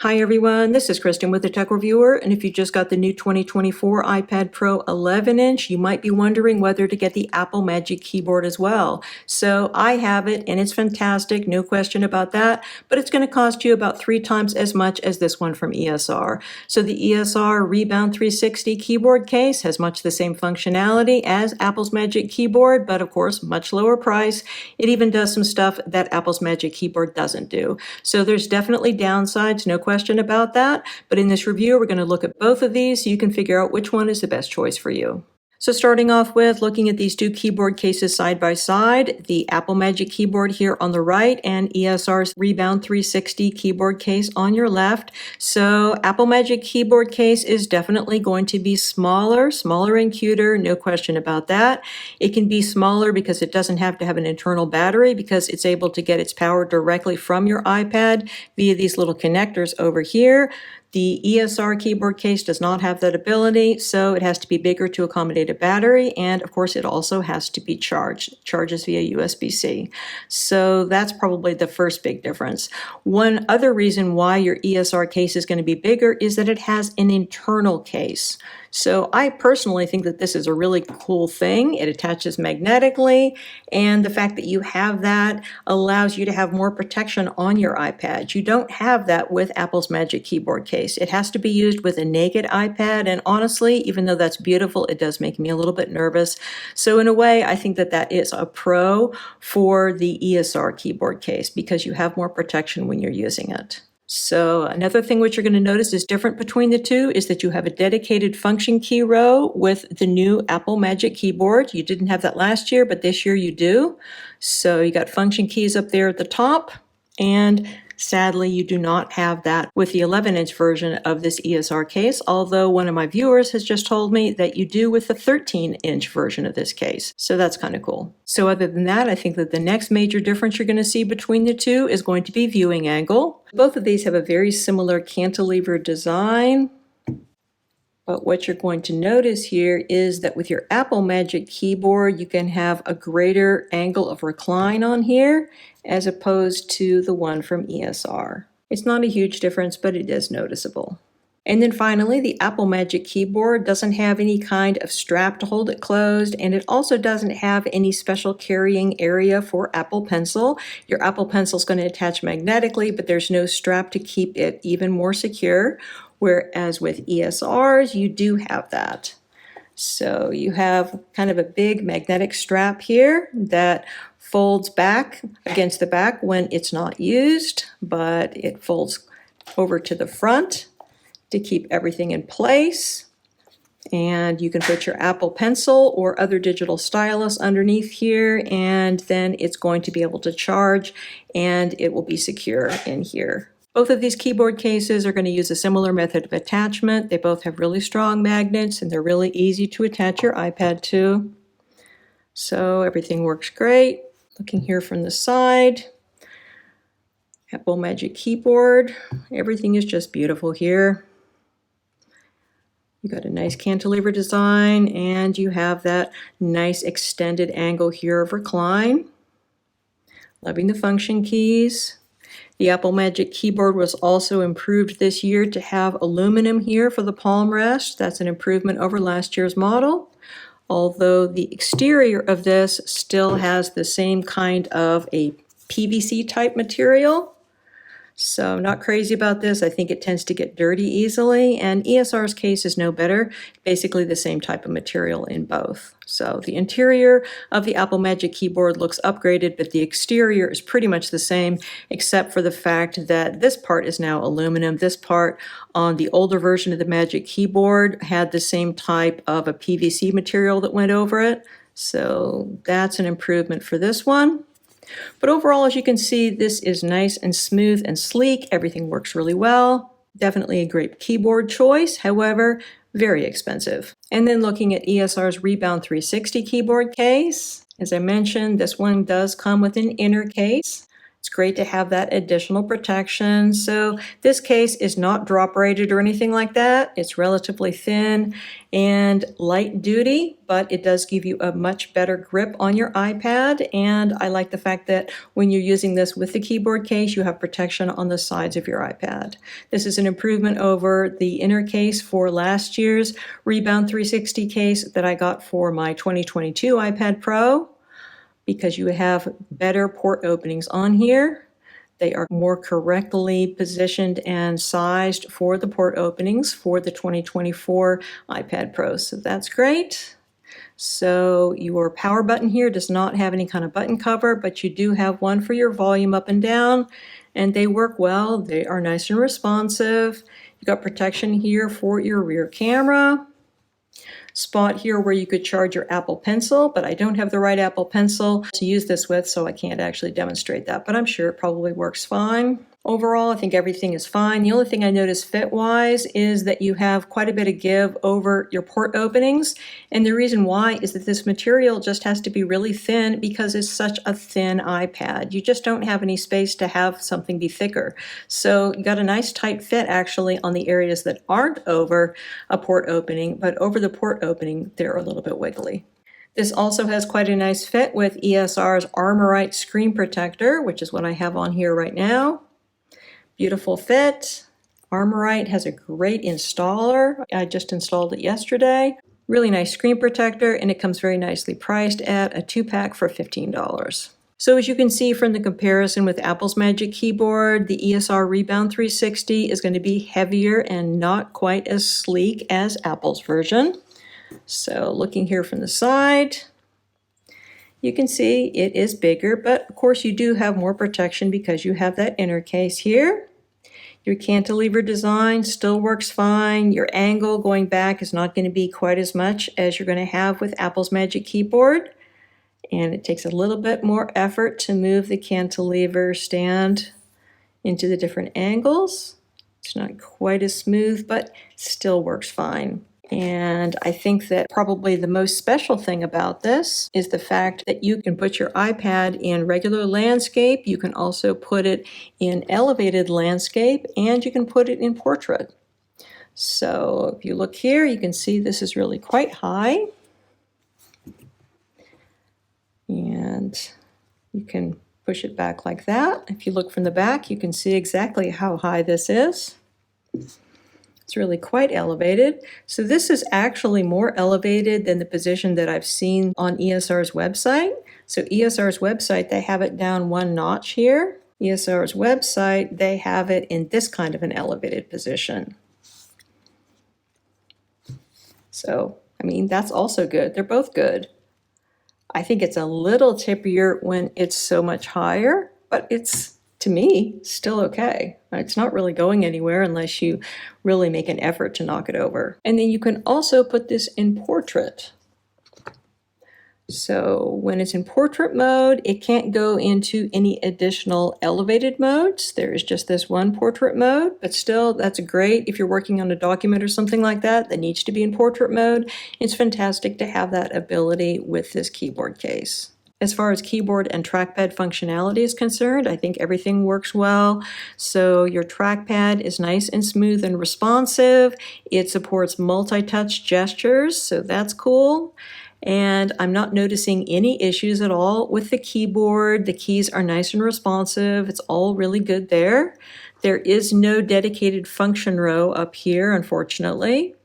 Hi everyone, this is Kristen with the Tech Reviewer, and if you just got the new 2024 iPad Pro 11-inch, you might be wondering whether to get the Apple Magic Keyboard as well. So I have it, and it's fantastic, no question about that, but it's going to cost you about 3 times as much as this one from ESR. So the ESR Rebound 360 keyboard case has much the same functionality as Apple's Magic Keyboard, but of course, much lower price. It even does some stuff that Apple's Magic Keyboard doesn't do. So there's definitely downsides, no question about that, but in this review we're going to look at both of these so you can figure out which one is the best choice for you. So starting off with looking at these two keyboard cases side by side, the Apple Magic Keyboard here on the right and ESR's Rebound 360 keyboard case on your left. So Apple Magic Keyboard case is definitely going to be smaller and cuter, no question about that. It can be smaller because it doesn't have to have an internal battery because it's able to get its power directly from your iPad via these little connectors over here. The ESR keyboard case does not have that ability, so it has to be bigger to accommodate a battery, and of course it also has to be charged. It charges via USB-C. So that's probably the first big difference. One other reason why your ESR case is going to be bigger is that it has an internal case. So I personally think that this is a really cool thing. It attaches magnetically, and the fact that you have that allows you to have more protection on your iPad. You don't have that with Apple's Magic Keyboard case. It has to be used with a naked iPad, and honestly, even though that's beautiful, it does make me a little bit nervous. So in a way, I think that that is a pro for the ESR keyboard case because you have more protection when you're using it. So another thing which you're going to notice is different between the two is that you have a dedicated function key row with the new Apple Magic Keyboard. You didn't have that last year, but this year you do. So you got function keys up there at the top, and sadly, you do not have that with the 11-inch version of this ESR case, although one of my viewers has just told me that you do with the 13-inch version of this case. So that's kind of cool. So other than that, I think that the next major difference you're going to see between the two is going to be viewing angle. Both of these have a very similar cantilever design. But what you're going to notice here is that with your Apple Magic Keyboard, you can have a greater angle of recline on here as opposed to the one from ESR. It's not a huge difference, but it is noticeable. And then finally, the Apple Magic Keyboard doesn't have any kind of strap to hold it closed, and it also doesn't have any special carrying area for Apple Pencil. Your Apple Pencil is going to attach magnetically, but there's no strap to keep it even more secure. Whereas with ESRs, you do have that. So you have kind of a big magnetic strap here that folds back against the back when it's not used, but it folds over to the front to keep everything in place. And you can put your Apple Pencil or other digital stylus underneath here, and then it's going to be able to charge and it will be secure in here. Both of these keyboard cases are going to use a similar method of attachment. They both have really strong magnets and they're really easy to attach your iPad to. So everything works great. Looking here from the side, Apple Magic Keyboard, everything is just beautiful here. You got a nice cantilever design and you have that nice extended angle here of recline. Loving the function keys. The Apple Magic Keyboard was also improved this year to have aluminum here for the palm rest. That's an improvement over last year's model, although the exterior of this still has the same kind of a PVC type material. So I'm not crazy about this. I think it tends to get dirty easily, and ESR's case is no better. Basically the same type of material in both. So the interior of the Apple Magic Keyboard looks upgraded, but the exterior is pretty much the same, except for the fact that this part is now aluminum. This part on the older version of the Magic Keyboard had the same type of a PVC material that went over it. So that's an improvement for this one. But overall, as you can see, this is nice and smooth and sleek. Everything works really well. Definitely a great keyboard choice, however, very expensive. And then looking at ESR's Rebound 360 keyboard case, as I mentioned, this one does come with an inner case. It's great to have that additional protection. So this case is not drop rated or anything like that. It's relatively thin and light duty, but it does give you a much better grip on your iPad. And I like the fact that when you're using this with the keyboard case, you have protection on the sides of your iPad. This is an improvement over the inner case for last year's Rebound 360 case that I got for my 2022 iPad Pro, because you have better port openings on here. They are more correctly positioned and sized for the port openings for the 2024 iPad Pro. So that's great. So your power button here does not have any kind of button cover, but you do have one for your volume up and down, and they work well. They are nice and responsive. You got protection here for your rear camera. Spot here where you could charge your Apple Pencil, but I don't have the right Apple Pencil to use this with, so I can't actually demonstrate that, but I'm sure it probably works fine. Overall, I think everything is fine. The only thing I noticed fit-wise is that you have quite a bit of give over your port openings, and the reason why is that this material just has to be really thin because it's such a thin iPad. You just don't have any space to have something be thicker. So you got a nice tight fit actually on the areas that aren't over a port opening, but over the port opening, they're a little bit wiggly. This also has quite a nice fit with ESR's Armorite screen protector, which is what I have on here right now. Beautiful fit. Armorite has a great installer. I just installed it yesterday. Really nice screen protector, and it comes very nicely priced at a 2-pack for $15. So as you can see from the comparison with Apple's Magic Keyboard, the ESR Rebound 360 is going to be heavier and not quite as sleek as Apple's version. So looking here from the side, you can see it is bigger, but of course you do have more protection because you have that inner case here. Your cantilever design still works fine. Your angle going back is not going to be quite as much as you're going to have with Apple's Magic Keyboard. And it takes a little bit more effort to move the cantilever stand into the different angles. It's not quite as smooth, but still works fine. And I think that probably the most special thing about this is the fact that you can put your iPad in regular landscape, you can also put it in elevated landscape, and you can put it in portrait. So if you look here, you can see this is really quite high. And you can push it back like that. If you look from the back, you can see exactly how high this is. It's really quite elevated. So this is actually more elevated than the position that I've seen on ESR's website. So ESR's website, they have it down one notch here. ESR's website, they have it in this kind of an elevated position. So, I mean, that's also good. They're both good. I think it's a little tippier when it's so much higher, but it's, to me, still okay. It's not really going anywhere unless you really make an effort to knock it over. And then you can also put this in portrait. So when it's in portrait mode, it can't go into any additional elevated modes. There is just this one portrait mode, but still that's great if you're working on a document or something like that that needs to be in portrait mode. It's fantastic to have that ability with this keyboard case. As far as keyboard and trackpad functionality is concerned, I think everything works well. So your trackpad is nice and smooth and responsive. It supports multi-touch gestures, so that's cool. And I'm not noticing any issues at all with the keyboard. The keys are nice and responsive. It's all really good there. There is no dedicated function row up here, unfortunately.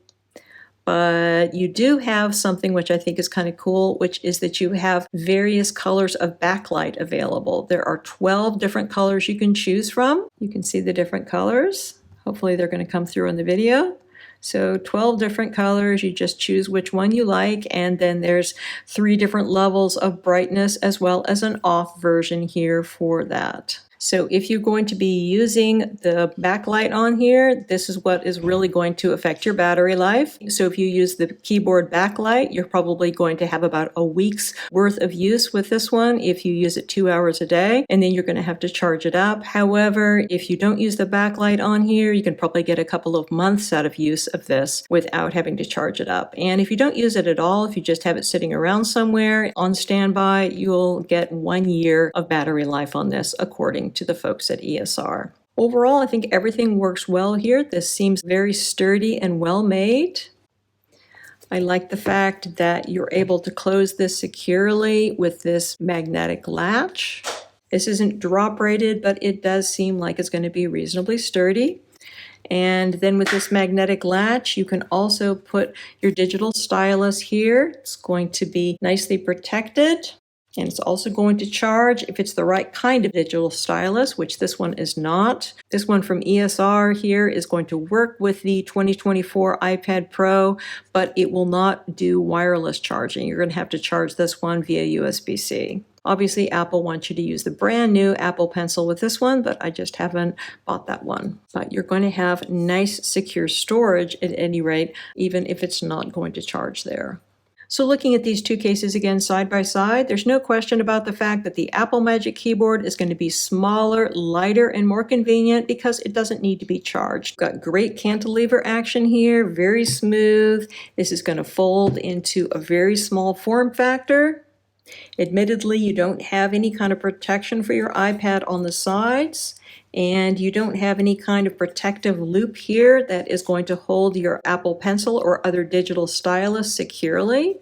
But you do have something which I think is kind of cool, which is that you have various colors of backlight available. There are 12 different colors you can choose from. You can see the different colors. Hopefully they're going to come through in the video. So 12 different colors, you just choose which one you like, and then there's 3 different levels of brightness as well as an off version here for that. So if you're going to be using the backlight on here, this is what is really going to affect your battery life. So if you use the keyboard backlight, you're probably going to have about a week's worth of use with this one if you use it 2 hours a day, and then you're going to have to charge it up. However, if you don't use the backlight on here, you can probably get a couple of months out of use of this without having to charge it up. And if you don't use it at all, if you just have it sitting around somewhere on standby, you'll get 1 year of battery life on this according charging to the folks at ESR. Overall, I think everything works well here. This seems very sturdy and well made. I like the fact that you're able to close this securely with this magnetic latch. This isn't drop rated, but it does seem like it's going to be reasonably sturdy. And then with this magnetic latch, you can also put your digital stylus here. It's going to be nicely protected. And it's also going to charge if it's the right kind of digital stylus, which this one is not. This one from ESR here is going to work with the 2024 iPad Pro, but it will not do wireless charging. You're going to have to charge this one via USB-C. Obviously, Apple wants you to use the brand new Apple Pencil with this one, but I just haven't bought that one. But you're going to have nice, secure storage at any rate, even if it's not going to charge there. So looking at these two cases again side by side, there's no question about the fact that the Apple Magic Keyboard is going to be smaller, lighter, and more convenient because it doesn't need to be charged. Got great cantilever action here, very smooth. This is going to fold into a very small form factor. Admittedly, you don't have any kind of protection for your iPad on the sides, and you don't have any kind of protective loop here that is going to hold your Apple Pencil or other digital stylus securely.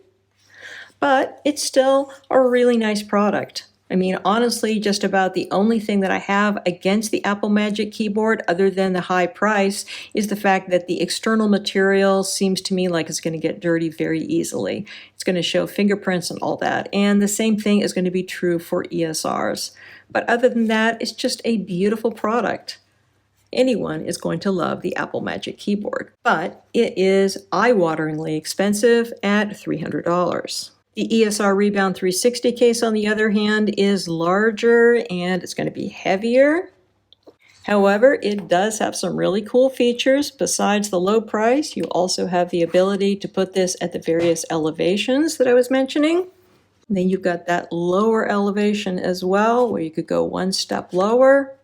But it's still a really nice product. I mean, honestly, just about the only thing that I have against the Apple Magic Keyboard, other than the high price, is the fact that the external material seems to me like it's going to get dirty very easily. It's going to show fingerprints and all that. And the same thing is going to be true for ESRs. But other than that, it's just a beautiful product. Anyone is going to love the Apple Magic Keyboard. But it is eye-wateringly expensive at $300. The ESR Rebound 360 case, on the other hand, is larger and it's going to be heavier. However, it does have some really cool features. Besides the low price, you also have the ability to put this at the various elevations that I was mentioning. And then you've got that lower elevation as well, where you could go one step lower.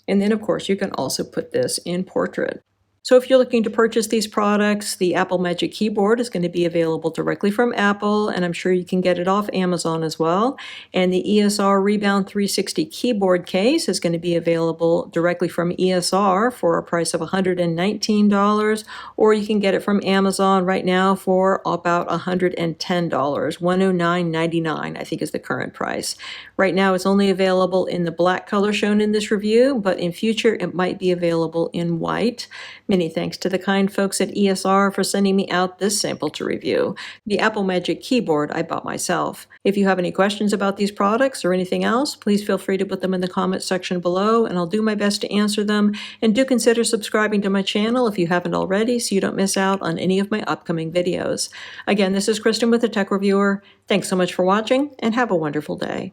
And then, of course, you can also put this in portrait. So if you're looking to purchase these products, the Apple Magic Keyboard is going to be available directly from Apple, and I'm sure you can get it off Amazon as well. And the ESR Rebound 360 keyboard case is going to be available directly from ESR for a price of $119, or you can get it from Amazon right now for about $110, $109.99 I think is the current price. Right now it's only available in the black color shown in this review, but in future it might be available in white. Many thanks to the kind folks at ESR for sending me out this sample to review. The Apple Magic Keyboard I bought myself. If you have any questions about these products or anything else, please feel free to put them in the comment section below and I'll do my best to answer them. And do consider subscribing to my channel if you haven't already so you don't miss out on any of my upcoming videos. Again, this is Kristen with the Tech Reviewer. Thanks so much for watching and have a wonderful day.